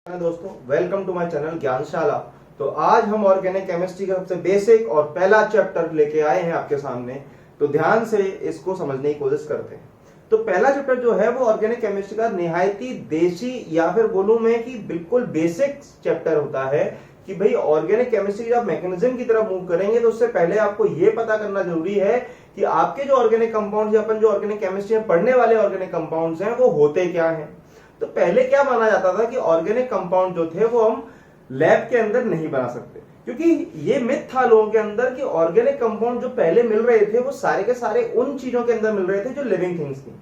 दोस्तों, welcome to my channel ज्ञानशाला। तो आज हम ऑर्गेनिक केमिस्ट्री का सबसे बेसिक और पहला चैप्टर लेके आए हैं आपके सामने। तो ध्यान से इसको समझने की कोशिश करते हैं। तो पहला चैप्टर जो है वो ऑर्गेनिक केमिस्ट्री का निहायती देसी या फिर बोलूं मैं कि बिल्कुल बेसिक चैप्टर होता है कि भाई ऑर्गेनिक केमिस्ट्री जब मैकेनिज्म की तरफ मूव करेंगे तो उससे पहले आपको ये पता करना जरूरी है कि आपके जो ऑर्गेनिक कंपाउंड या अपन जो ऑर्गेनिक केमिस्ट्री में पढ़ने वाले ऑर्गेनिक कंपाउंड्स हैं वो होते क्या हैं। तो पहले क्या माना जाता था कि ऑर्गेनिक कंपाउंड जो थे वो हम लैब के अंदर नहीं बना सकते, क्योंकि ये मिथ था लोगों के अंदर कि ऑर्गेनिक कंपाउंड जो पहले मिल रहे थे वो सारे के सारे उन चीजों के अंदर मिल रहे थे जो लिविंग थिंग्स थी।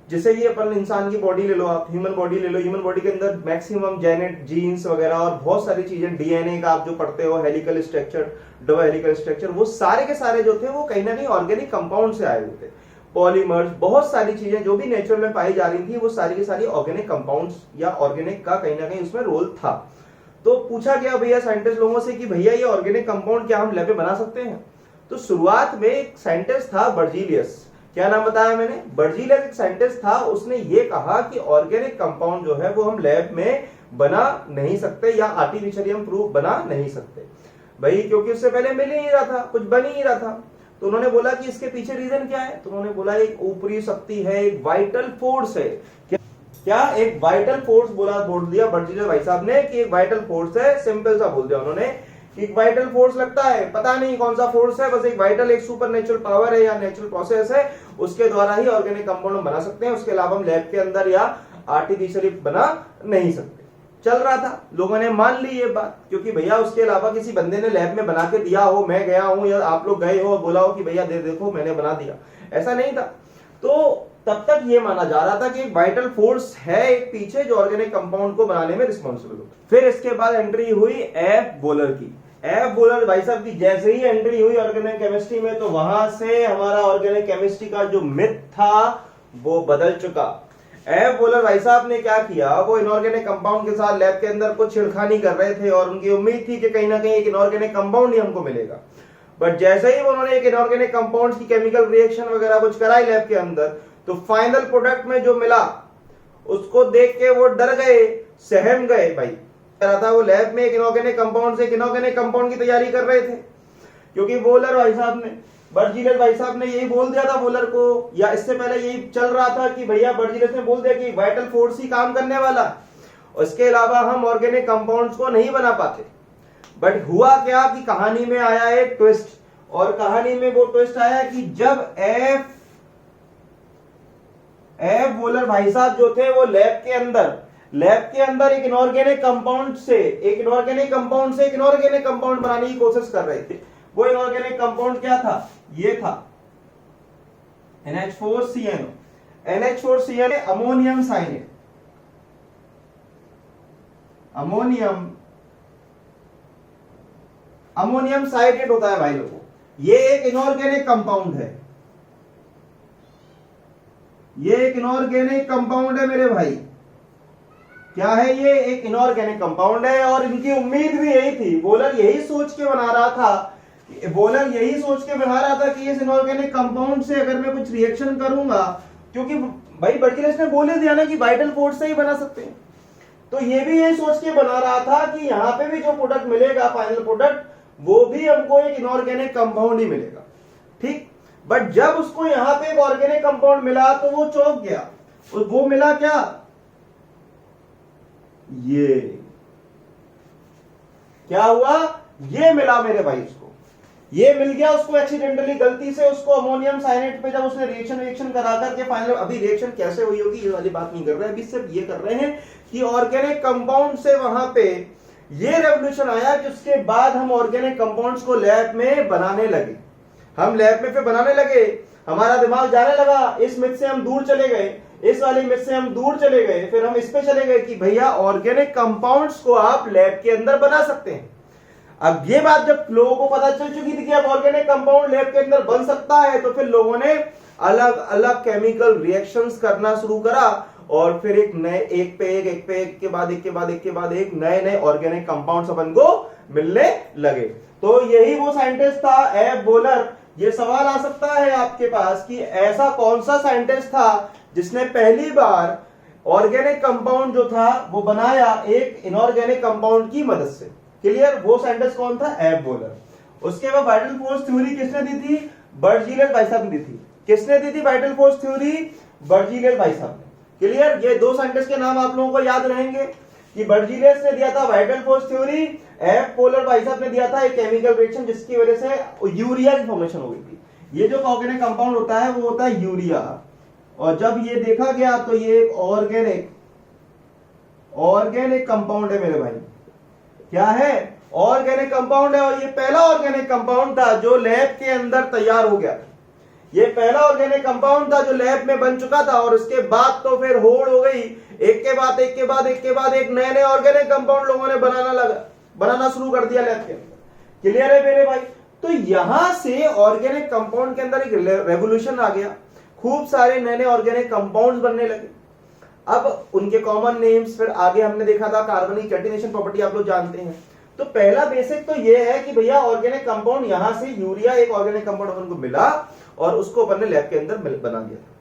जैसे ये अपन इंसान की बॉडी ले लो, आप ह्यूमन बॉडी ले लो, ह्यूमन बॉडी के अंदर मैक्सिमम जेनेट जीन्स वगैरह और बहुत सारी चीजें, डीएनए का आप जो पढ़ते हो, helical structure, double helical structure, वो सारे के सारे जो थे वो कहीं ना कहीं ऑर्गेनिक कंपाउंड से आए हुए थे। पॉलीमर्स, बहुत सारी चीजें जो भी नेचर में पाई जा रही थी वो सारी की सारी ऑर्गेनिक कंपाउंड्स या ऑर्गेनिक का कहीं ना कहीं उसमें रोल था। तो पूछा गया भैया साइंटिस्ट लोगों से कि भैया ये ऑर्गेनिक कंपाउंड क्या हम लैब में बना सकते हैं। तो शुरुआत में एक साइंटिस्ट था बर्जीलियस, क्या नाम बताया मैंने, बर्जीलियस एक साइंटिस्ट था। उसने ये कहा कि ऑर्गेनिक कंपाउंड जो है वो हम लैब में बना नहीं सकते या आर्टिफिशियली हम प्रूफ बना नहीं सकते भाई, क्योंकि उससे पहले मिल ही नहीं रहा था, कुछ बन ही नहीं रहा था। तो उन्होंने बोला कि इसके पीछे रीजन क्या है। तो उन्होंने बोला एक ऊपरी शक्ति है, एक वाइटल फोर्स है। क्या एक वाइटल फोर्स बोल दिया बर्जीलियस भाई साहब ने कि एक वाइटल फोर्स है। सिंपल सा बोल दिया उन्होंने कि एक वाइटल फोर्स लगता है, पता नहीं कौन सा फोर्स है, बस एक वाइटल, एक सुपर नेचुरल पावर है या नेचुरल प्रोसेस है, उसके द्वारा ही ऑर्गेनिक कंपाउंड बना सकते हैं। उसके अलावा हम लैब के अंदर या आर्टिफिशियली बना नहीं सकते। चल रहा था, लोगों ने मान ली ये बात, क्योंकि भैया उसके अलावा किसी बंदे ने लैब में बना के दिया हो, मैं गया हूं या आप लोग गए हो और बोला हो कि भैया देखो मैंने बना दिया, ऐसा नहीं था। तो तब तक ये माना जा रहा था कि एक वाइटल फोर्स है एक पीछे जो ऑर्गेनिक कंपाउंड को बनाने में रिस्पॉन्सिबल हो। फिर इसके बाद एंट्री हुई एफ बोलर की। एफ बोलर भाई साहब की जैसे ही एंट्री हुई ऑर्गेनिक केमिस्ट्री में, तो वहां से हमारा ऑर्गेनिक केमिस्ट्री का जो मिथ था वो बदल चुका। एफ बोलर भाई साहब ने क्या किया, वो इनऑर्गेनिक कंपाउंड के साथ लैब के अंदर कुछ छेड़खानी कर रहे थे और उनकी उम्मीद थी कि कहीं ना कहीं एक इनऑर्गेनिक कंपाउंड ही हमको मिलेगा। बट जैसे ही उन्होंने एक इनऑर्गेनिक कंपाउंड की केमिकल रिएक्शन वगैरह कुछ कराई लैब के अंदर, तो फाइनल प्रोडक्ट में जो मिला उसको देख के वो डर गए, सहम गए। भाई कह रहा था वो लैब में एक इनऑर्गेनिक कंपाउंड से एक इनऑर्गेनिक कंपाउंड की तैयारी कर रहे थे, क्योंकि बोलर भाई साहब ने, बर्जीलियस भाई साहब ने यही बोल दिया था बोलर को, या इससे पहले यही चल रहा था कि भैया बर्जीलियस ने बोल दिया कि वाइटल फोर्स ही काम करने वाला, उसके अलावा हम ऑर्गेनिक कंपाउंड्स को नहीं बना पाते। बट हुआ क्या कि कहानी में आया एक ट्विस्ट, और कहानी में वो ट्विस्ट आया कि जब एफ बोलर भाई साहब जो थे वो लैब के अंदर एक इनऑर्गेनिक कंपाउंड से एक इनऑर्गेनिक कंपाउंड बनाने की कोशिश कर रहे थे। वो इनऑर्गेनिक कंपाउंड क्या था, ये था NH4CnO। NH4CnO अमोनियम साइनेट, अमोनियम साइनेट होता है भाई लोगों। ये एक इनऑर्गेनिक कंपाउंड है, ये एक इनऑर्गेनिक कंपाउंड है मेरे भाई। क्या है ये, एक इनऑर्गेनिक कंपाउंड है। और इनकी उम्मीद भी यही थी, बोलर यही सोच के बना रहा था कि इस इनऑर्गेनिक कंपाउंड से अगर मैं कुछ रिएक्शन करूंगा, क्योंकि भाई बर्जीलियस ने बोल दिया ना कि वाइटल फोर्स से ही बना सकते हैं, तो ये भी यही सोच के बना रहा था कि यहां पे भी जो प्रोडक्ट मिलेगा, फाइनल प्रोडक्ट, वो भी हमको एक इनऑर्गेनिक कंपाउंड ही मिलेगा, ठीक। बट जब उसको यहां पे एक ऑर्गेनिक कंपाउंड मिला तो वो चौंक गया। वो मिला क्या, ये क्या हुआ, ये मिला मेरे भाई उसको, ये मिल गया उसको एक्सीडेंटली, गलती से उसको अमोनियम साइनेट पे जब उसने रिएक्शन करा करके फाइनल, अभी रिएक्शन कैसे हुई होगी ये वाली बात नहीं कर रहे, अभी सिर्फ ये कर रहे हैं कि ऑर्गेनिक कंपाउंड से वहां पे ये रेवोल्यूशन आया कि उसके बाद हम ऑर्गेनिक कंपाउंड्स को लैब में बनाने लगे। हम लैब में फिर बनाने लगे, हमारा दिमाग जाने लगा, इस मिथ से हम दूर चले गए, इस वाली मिथ से हम दूर चले गए, फिर हम इस पे चले गए कि भैया ऑर्गेनिक कंपाउंड्स को आप लैब के अंदर बना सकते हैं। अब ये बात जब लोगों को पता चल चुकी थी कि अब ऑर्गेनिक कंपाउंड लैब के अंदर बन सकता है, तो फिर लोगों ने अलग अलग केमिकल रिएक्शंस करना शुरू करा और फिर एक के बाद एक नए ऑर्गेनिक कंपाउंड्स अपन को मिलने लगे। तो यही वो साइंटिस्ट था एफ बोलर। ये सवाल आ सकता है आपके पास कि ऐसा कौन सा साइंटिस्ट था जिसने पहली बार ऑर्गेनिक कंपाउंड जो था वो बनाया एक इनऑर्गेनिक कंपाउंड की मदद से। क्लियर? वो साइंटिस्ट कौन था? एब वॉलर। उसके बाद वाइटल फोर्स थ्योरी किसने दी थी? बर्जीलियस बाइसेप ने दी थी। किसने दी थी vital force theory? Berzelius bicep ने। क्लियर? ये दो साइंटिस्ट के नाम आप लोगों को याद रहेंगे कि बर्जीलियस ने दिया था वाइटल फोर्स थ्योरी, एब पोलर बाइसेप ने दिया था एक केमिकल रिएक्शन जिसकी वजह से यूरिया की फॉर्मेशन हो गई थी। ये जो ऑर्गेनिक कंपाउंड होता है वो होता है यूरिया, और जब ये देखा गया तो ये एक ऑर्गेनिक कंपाउंड है मेरे भाई। क्या है? ऑर्गेनिक कंपाउंड है, और ये पहला ऑर्गेनिक कंपाउंड था जो लैब के अंदर तैयार हो गया। ये पहला ऑर्गेनिक कंपाउंड था जो लैब में बन चुका था, और उसके बाद तो फिर होड़ हो गई, एक के बाद एक के बाद एक के बाद एक नए नए ऑर्गेनिक कंपाउंड लोगों ने बनाना शुरू कर दिया लैब के अंदर। क्लियर है मेरे भाई? तो यहां से ऑर्गेनिक कंपाउंड के अंदर एक रेवोल्यूशन आ गया, खूब सारे नए नए ऑर्गेनिक कंपाउंड्स बनने लगे। अब उनके कॉमन नेम्स, फिर आगे हमने देखा था कार्बनिक कैटिनेशन प्रॉपर्टी आप लोग जानते हैं। तो पहला बेसिक तो ये है कि भैया ऑर्गेनिक कंपाउंड यहां से यूरिया एक ऑर्गेनिक कंपाउंड अपन को मिला और उसको अपन ने लैब के अंदर बना दिया था।